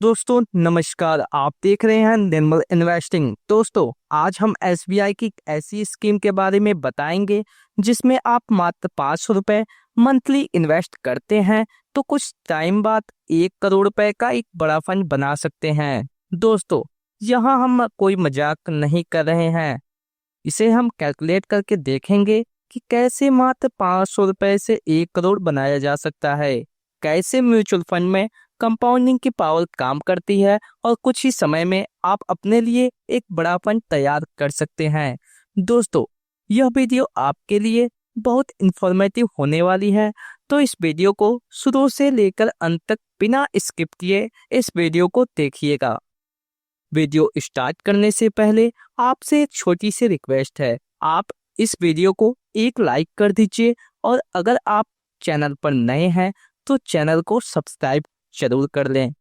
दोस्तों नमस्कार। आप देख रहे हैं निर्मल इन्वेस्टिंग। दोस्तों आज हम एसबीआई की ऐसी स्कीम के बारे में बताएंगे जिसमें आप मात्र 500 रुपए मंथली इन्वेस्ट करते हैं तो कुछ टाइम बाद 1 करोड़ रुपए का एक बड़ा फंड बना सकते हैं। दोस्तों यहाँ हम कोई मजाक नहीं कर रहे हैं, इसे हम कैलकुलेट करके देखेंगे कि कैसे मात्र 500 रुपए से 1 करोड़ बनाया जा सकता है, कैसे म्यूचुअल फंड में कंपाउंडिंग की पावर काम करती है और कुछ ही समय में आप अपने लिए एक बड़ा फंड तैयार कर सकते हैं। दोस्तों यह वीडियो आपके लिए बहुत इंफॉर्मेटिव होने वाली है, तो इस वीडियो को शुरू से लेकर अंत तक बिना स्किप किए इस वीडियो को देखिएगा। वीडियो स्टार्ट करने से पहले आपसे एक छोटी सी रिक्वेस्ट है, आप इस वीडियो को एक लाइक कर दीजिए और अगर आप चैनल पर नए हैं तो चैनल को सब्सक्राइब जरूर कर लें।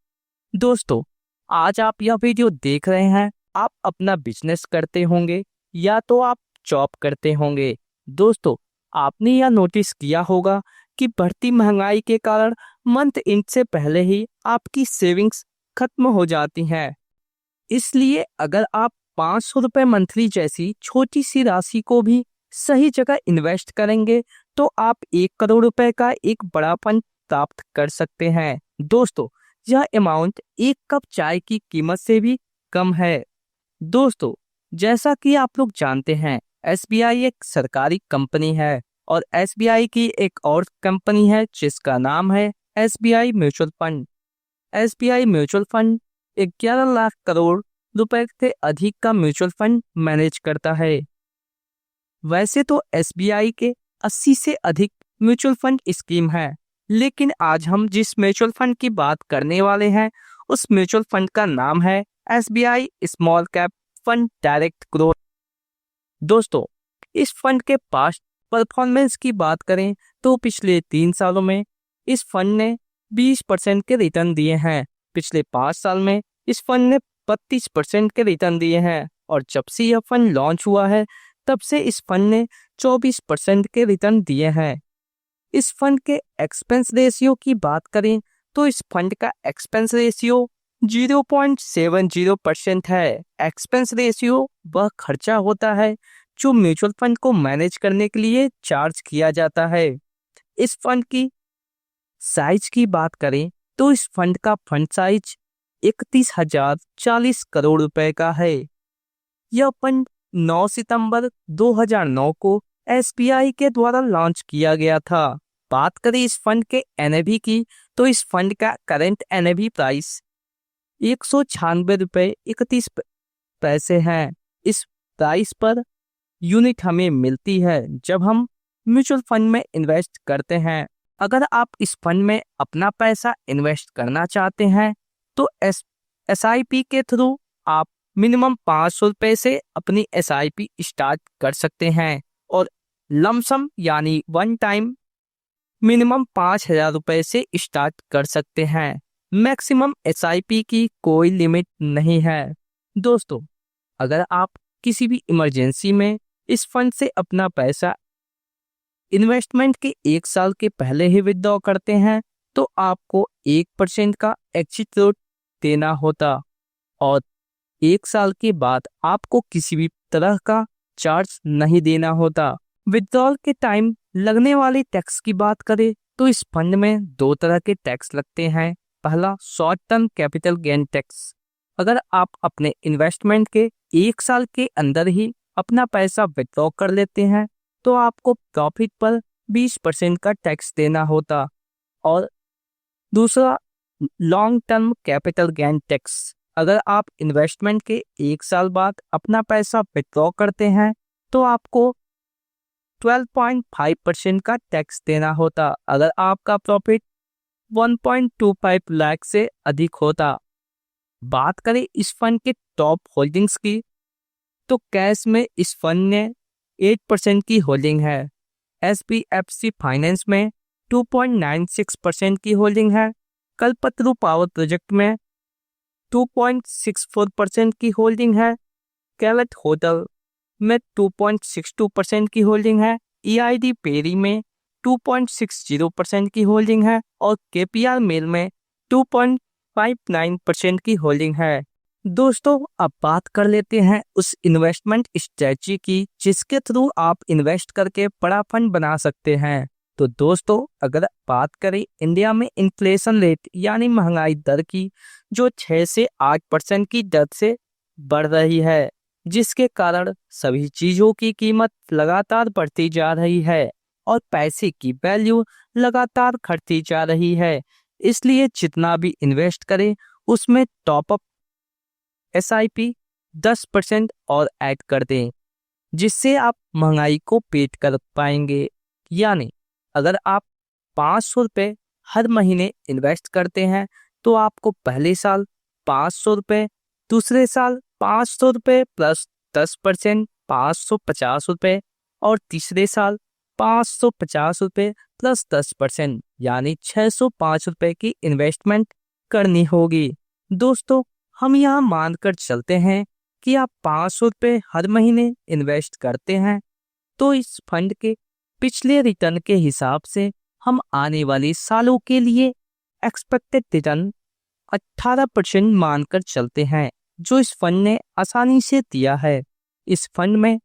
दोस्तों आज आप यह वीडियो देख रहे हैं, आप अपना बिजनेस करते होंगे या तो आप जॉब करते होंगे। दोस्तों आपने यह नोटिस किया होगा कि बढ़ती महंगाई के कारण मंथ एंड से पहले ही आपकी सेविंग्स खत्म हो जाती हैं। इसलिए अगर आप 500 रुपए मंथली जैसी छोटी सी राशि को भी सही जगह इन्वेस्ट करेंगे तो आप 1 करोड़ रुपए का एक बड़ा फंड प्राप्त कर सकते हैं। दोस्तों यह अमाउंट एक कप चाय की कीमत से भी कम है। दोस्तों जैसा कि आप लोग जानते हैं, एसबीआई एक सरकारी कंपनी है और एसबीआई की एक और कंपनी है जिसका नाम है SBI mutual fund. SBI mutual fund 11 lakh crore रुपए से अधिक का म्यूचुअल फंड मैनेज करता है। वैसे तो एसबीआई के 80 से अधिक म्यूचुअल फंड स्कीम है, लेकिन आज हम जिस म्यूचुअल फंड की बात करने वाले हैं उस म्यूचुअल फंड का नाम है SBI small cap fund direct growth. दोस्तों इस फंड के पास्ट परफॉर्मेंस की बात करें तो पिछले 3 सालों में इस फंड ने 20% के रिटर्न दिए हैं। पिछले 5 साल में इस फंड ने 32% के रिटर्न दिए हैं और जब से यह फंड लॉन्च हुआ है तब से इस फंड ने 24% के रिटर्न दिए हैं। इस फंड के एक्सपेंस रेशियो की बात करें तो इस फंड का एक्सपेंस रेशियो 0.70% है। एक्सपेंस रेशियो वह खर्चा होता है जो म्यूचुअल फंड को मैनेज करने के लिए चार्ज किया जाता है। इस फंड की साइज की बात करें तो इस फंड का फंड साइज 31,040 करोड़ रुपए का है। यह फंड 9 सितंबर 2009 को एसबीआई के द्वारा लॉन्च किया गया था। बात करें इस फंड के एनएवी की तो इस फंड का करंट एनएवी प्राइस 196 रुपए 31 पैसे है। इस प्राइस पर यूनिट हमें मिलती है जब हम म्यूचुअल फंड में इन्वेस्ट करते हैं। अगर आप इस फंड में अपना पैसा इन्वेस्ट करना चाहते हैं तो एसआईपी के थ्रू आप मिनिमम 500 रुपए से अपनी एसआईपी स्टार्ट कर सकते हैं और लमसम यानी वन टाइम मिनिमम 5,000 रुपए से स्टार्ट कर सकते हैं। मैक्सिमम एसआईपी की कोई लिमिट नहीं है। दोस्तों अगर आप किसी भी इमरजेंसी में इस फंड से अपना पैसा इन्वेस्टमेंट के 1 साल के पहले ही विथड्रॉ करते हैं तो आपको 1% का एग्जिट रेट देना होता और 1 साल के बाद आपको किसी भी तरह का चार्ज नहीं देना होता। विथड्रॉल के टाइम लगने वाले टैक्स की बात करें तो इस फंड में 2 तरह के टैक्स लगते हैं। पहला short term capital gain tax. अगर आप अपने इन्वेस्टमेंट के 1 साल के अंदर ही अपना पैसा विथड्रॉ कर लेते हैं तो आपको प्रॉफिट पर 20% का टैक्स देना होता और दूसरा long term capital gain tax. अगर आप इन्वेस्टमेंट के 1 साल बाद अपना पैसा विथड्रॉ करते हैं तो आपको 12.5% का टैक्स देना होता अगर आपका प्रॉफिट 1.25 लाख से अधिक होता। बात करें इस फंड के टॉप होल्डिंग्स की तो कैश में इस फंड ने 8% की होल्डिंग है। एसबीएफसी फाइनेंस में 2.96% की होल्डिंग है। कल्पतरू पावर प्रोजेक्ट में 2.64% की होल्डिंग है। कैलट होटल में 2.62% की होल्डिंग है। ईआईडी पेरी में 2.60% की होल्डिंग है और केपीआर मेल में 59% की होल्डिंग है। दोस्तों अब बात कर लेते हैं उस इन्वेस्टमेंट स्ट्रेटजी की जिसके थ्रू आप इन्वेस्ट करके बड़ा फंड बना सकते हैं। तो दोस्तों अगर बात करें इंडिया में इन्फ्लेशन रेट यानी महंगाई दर की, जो 6 से 8% की दर से बढ़ रही है, जिसके कारण सभी चीजों की कीमत लगातार बढ़ती जा रही है और पैसे की वैल्यू लगातार घटती जा रही है। इसलिए जितना भी इन्वेस्ट करें उसमें टॉप अप SIP 10% और ऐड कर दें, जिससे आप महंगाई को पेट कर पाएंगे। यानी अगर आप 500 रुपये हर महीने इन्वेस्ट करते हैं तो आपको पहले साल 500 रुपये, दूसरे साल 500 रुपये प्लस 10% 550 रुपये और तीसरे साल 550 रुपये प्लस 10% यानी 605 रुपये की इन्वेस्टमेंट करनी होगी। दोस्तों हम यहाँ मानकर चलते हैं कि आप 500 रुपये हर महीने इन्वेस्ट करते हैं, तो इस फंड के पिछले रिटर्न के हिसाब से हम आने वाले सालों के लिए एक्सपेक्टेड रिटर्न 18% मानकर चलते हैं, जो इस फंड ने आसानी से दिया है। इस फंड में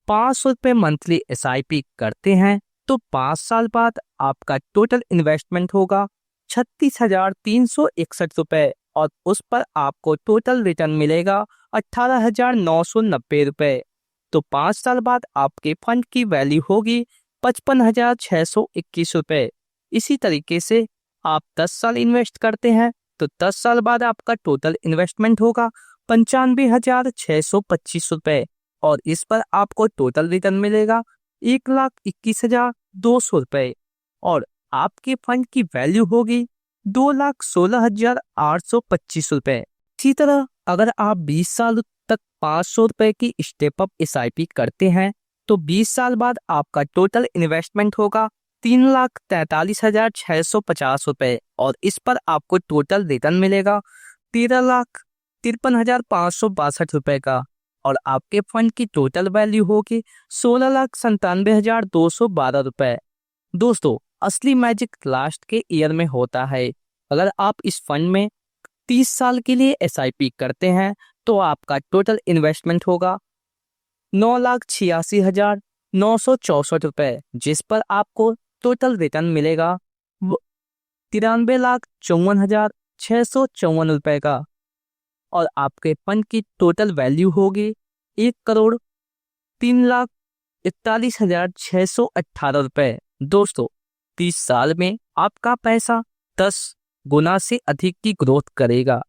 500 रुपये मंथली SIP करते हैं तो 5 साल बाद आपका टोटल इन्वेस्टमेंट होगा 36,361 रुपये और उस पर आपको टोटल रिटर्न मिलेगा 18,990 रुपये। तो 5 साल बाद आपके फंड की वैल्यू होगी 55,621 रुपये। इसी तरीके से आप 10 साल इन्वेस्ट करते हैं तो 10 साल बाद आपका टोटल इन्वेस्टमेंट होगा 95,625 रुपये और इस पर आपको टोटल रिटर्न मिलेगा 1,21,200 रुपये और आपके फंड की वैल्यू होगी 2,16,825 रुपये। इसी तरह अगर आप 20 साल तक 500 रुपये की स्टेप अप SIP करते हैं तो 20 साल बाद आपका टोटल इन्वेस्टमेंट होगा 3,43,650 रुपये और इस पर आपको टोटल रिटर्न मिलेगा 13,53,562 रुपये का और आपके फंड की टोटल वैल्यू होगी 16,97,212 रुपये। दोस्तों असली मैजिक लास्ट के ईयर में होता है। अगर आप इस फंड में 30 साल के लिए SIP करते हैं तो आपका टोटल इन्वेस्टमेंट होगा 9,86,964 रुपये, जिस पर आपको टोटल रिटर्न मिलेगा 93,54,654 रुपये का और आपके फंड की टोटल वैल्यू होगी 1,03,41,618 रुपये। दोस्तों 30 साल में आपका पैसा 10 गुना से अधिक की ग्रोथ करेगा।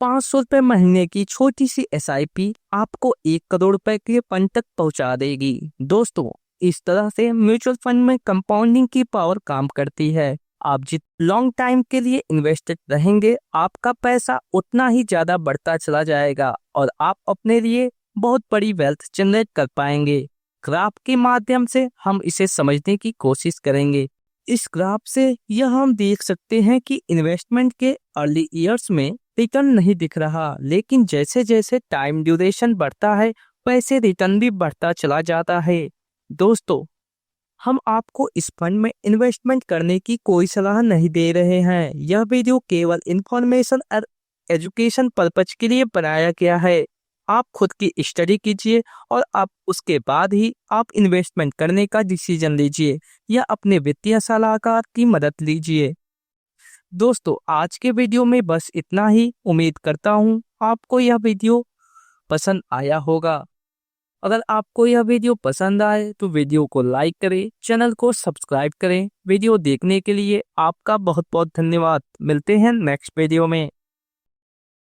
500 रुपये महीने की छोटी सी SIP आपको 1 करोड़ रुपए के फंड तक पहुंचा देगी। दोस्तों इस तरह से म्यूचुअल फंड में कंपाउंडिंग की पावर काम करती है। आप जित लॉन्ग टाइम के लिए इन्वेस्टेड रहेंगे आपका पैसा उतना ही ज्यादा बढ़ता चला जाएगा और आप अपने लिए बहुत बड़ी वेल्थ जनरेट कर पाएंगे। ग्राफ के माध्यम से हम इसे समझने की कोशिश करेंगे। इस ग्राफ से यह हम देख सकते हैं कि इन्वेस्टमेंट के अर्ली ईयर्स में रिटर्न नहीं दिख रहा, लेकिन जैसे जैसे टाइम ड्यूरेशन बढ़ता है वैसे रिटर्न भी बढ़ता चला जाता है। दोस्तों हम आपको इस फंड में इन्वेस्टमेंट करने की कोई सलाह नहीं दे रहे हैं। यह वीडियो केवल इंफॉर्मेशन और एजुकेशन पर्पज के लिए बनाया गया है। आप खुद की स्टडी कीजिए और आप उसके बाद ही आप इन्वेस्टमेंट करने का डिसीजन लीजिए या अपने वित्तीय सलाहकार की मदद लीजिए। दोस्तों आज के वीडियो में बस इतना ही। उम्मीद करता हूँ आपको यह वीडियो पसंद आया होगा। अगर आपको यह वीडियो पसंद आए तो वीडियो को लाइक करें, चैनल को सब्सक्राइब करें। वीडियो देखने के लिए आपका बहुत बहुत धन्यवाद। मिलते हैं नेक्स्ट वीडियो में।